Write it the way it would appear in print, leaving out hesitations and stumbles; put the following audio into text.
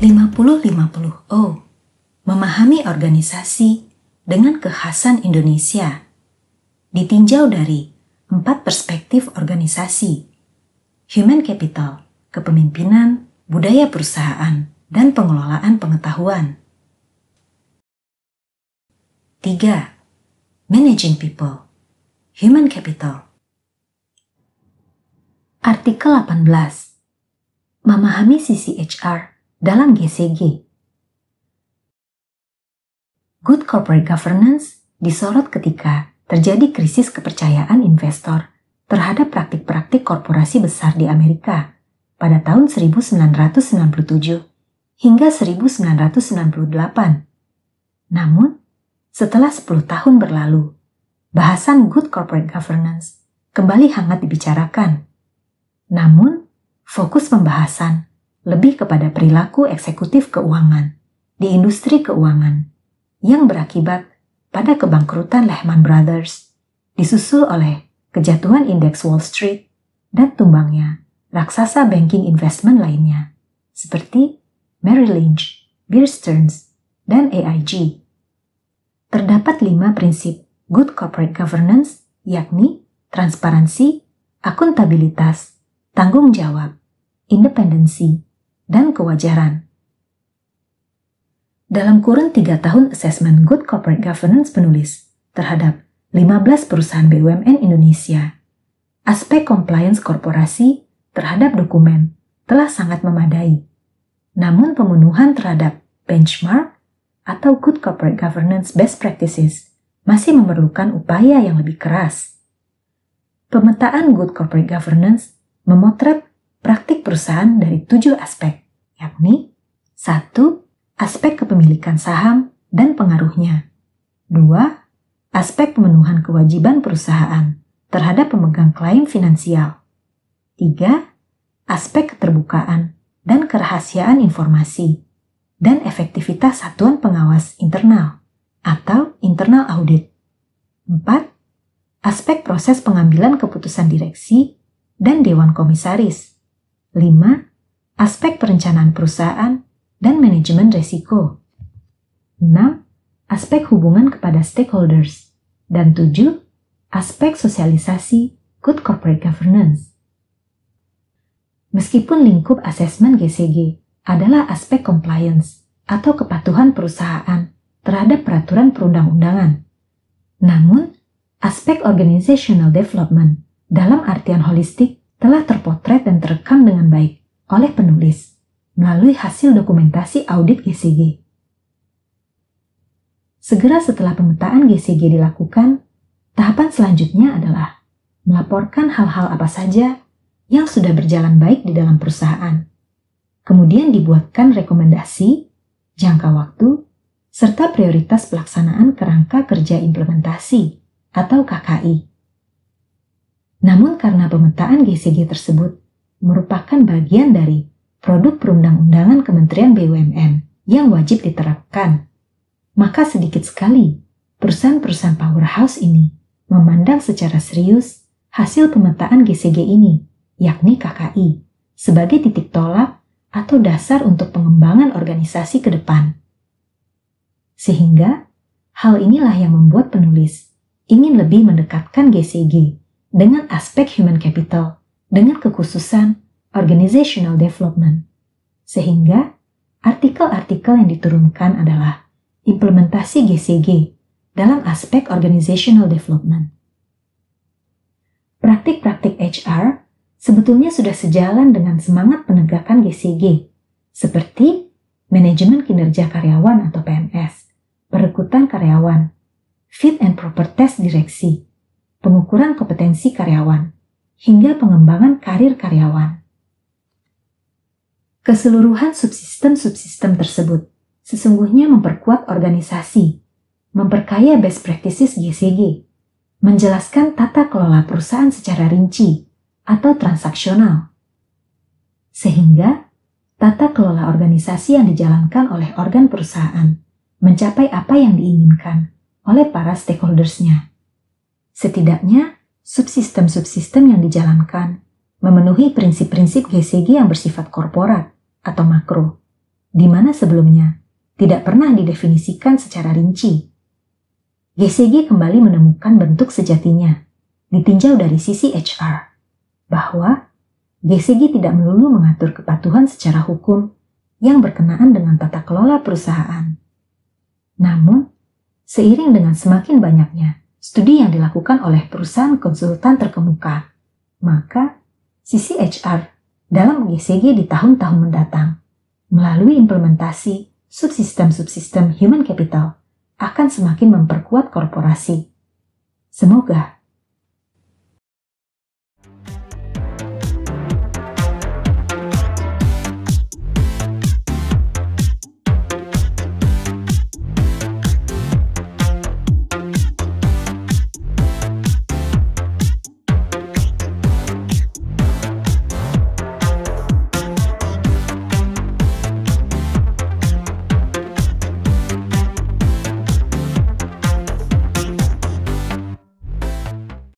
50-50O, memahami organisasi dengan kekhasan Indonesia, ditinjau dari 4 perspektif organisasi: human capital, kepemimpinan, budaya perusahaan, dan pengelolaan pengetahuan. 3. Managing people, human capital. Artikel 18. Memahami sisi HR dalam GCG. Good corporate governance disorot ketika terjadi krisis kepercayaan investor terhadap praktik-praktik korporasi besar di Amerika pada tahun 1997 hingga 1998. Namun, setelah 10 tahun berlalu, bahasan good corporate governance kembali hangat dibicarakan. Namun, fokus pembahasan lebih kepada perilaku eksekutif keuangan di industri keuangan yang berakibat pada kebangkrutan Lehman Brothers, disusul oleh kejatuhan indeks Wall Street dan tumbangnya raksasa banking investment lainnya, seperti Merrill Lynch, Bear Stearns, dan AIG. Terdapat 5 prinsip good corporate governance, yakni transparansi, akuntabilitas, tanggung jawab, independensi, dan kewajaran. Dalam kurun 3 tahun asesmen Good Corporate Governance penulis terhadap 15 perusahaan BUMN Indonesia, aspek compliance korporasi terhadap dokumen telah sangat memadai. Namun pemenuhan terhadap benchmark atau Good Corporate Governance Best Practices masih memerlukan upaya yang lebih keras. Pemetaan Good Corporate Governance memotret praktik perusahaan dari 7 aspek, yakni 1. Aspek kepemilikan saham dan pengaruhnya. 2. Aspek pemenuhan kewajiban perusahaan terhadap pemegang klaim finansial. 3. Aspek keterbukaan dan kerahasiaan informasi dan efektivitas satuan pengawas internal atau internal audit. 4. Aspek proses pengambilan keputusan direksi dan dewan komisaris. 5. Aspek perencanaan perusahaan dan manajemen resiko. 6. Aspek hubungan kepada stakeholders. Dan 7. Aspek sosialisasi good corporate governance. Meskipun lingkup asesmen GCG adalah aspek compliance atau kepatuhan perusahaan terhadap peraturan perundang-undangan, namun aspek organizational development dalam artian holistik telah terpotret dan terekam dengan baik oleh penulis melalui hasil dokumentasi audit GCG. Segera setelah pemetaan GCG dilakukan, tahapan selanjutnya adalah melaporkan hal-hal apa saja yang sudah berjalan baik di dalam perusahaan. Kemudian dibuatkan rekomendasi, jangka waktu, serta prioritas pelaksanaan kerangka kerja implementasi atau KKI. Namun karena pemetaan GCG tersebut merupakan bagian dari produk perundang-undangan Kementerian BUMN yang wajib diterapkan, maka sedikit sekali perusahaan-perusahaan powerhouse ini memandang secara serius hasil pemetaan GCG ini, yakni KKI, sebagai titik tolak atau dasar untuk pengembangan organisasi ke depan. Sehingga, hal inilah yang membuat penulis ingin lebih mendekatkan GCG dengan aspek human capital, dengan kekhususan organizational development. Sehingga, artikel-artikel yang diturunkan adalah implementasi GCG dalam aspek organizational development. Praktik-praktik HR sebetulnya sudah sejalan dengan semangat penegakan GCG, seperti manajemen kinerja karyawan atau PMS, perekrutan karyawan, fit and proper test direksi, pengukuran kompetensi karyawan, hingga pengembangan karir karyawan. Keseluruhan subsistem-subsistem tersebut sesungguhnya memperkuat organisasi, memperkaya best practices GCG, menjelaskan tata kelola perusahaan secara rinci atau transaksional. Sehingga, tata kelola organisasi yang dijalankan oleh organ perusahaan mencapai apa yang diinginkan oleh para stakeholders-nya. Setidaknya, subsistem-subsistem yang dijalankan memenuhi prinsip-prinsip GCG yang bersifat korporat atau makro, di mana sebelumnya tidak pernah didefinisikan secara rinci. GCG kembali menemukan bentuk sejatinya, ditinjau dari sisi HR, bahwa GCG tidak melulu mengatur kepatuhan secara hukum yang berkenaan dengan tata kelola perusahaan. Namun, seiring dengan semakin banyaknya studi yang dilakukan oleh perusahaan konsultan terkemuka, maka sisi HR dalam GCG di tahun-tahun mendatang, melalui implementasi subsistem-subsistem human capital, akan semakin memperkuat korporasi. Semoga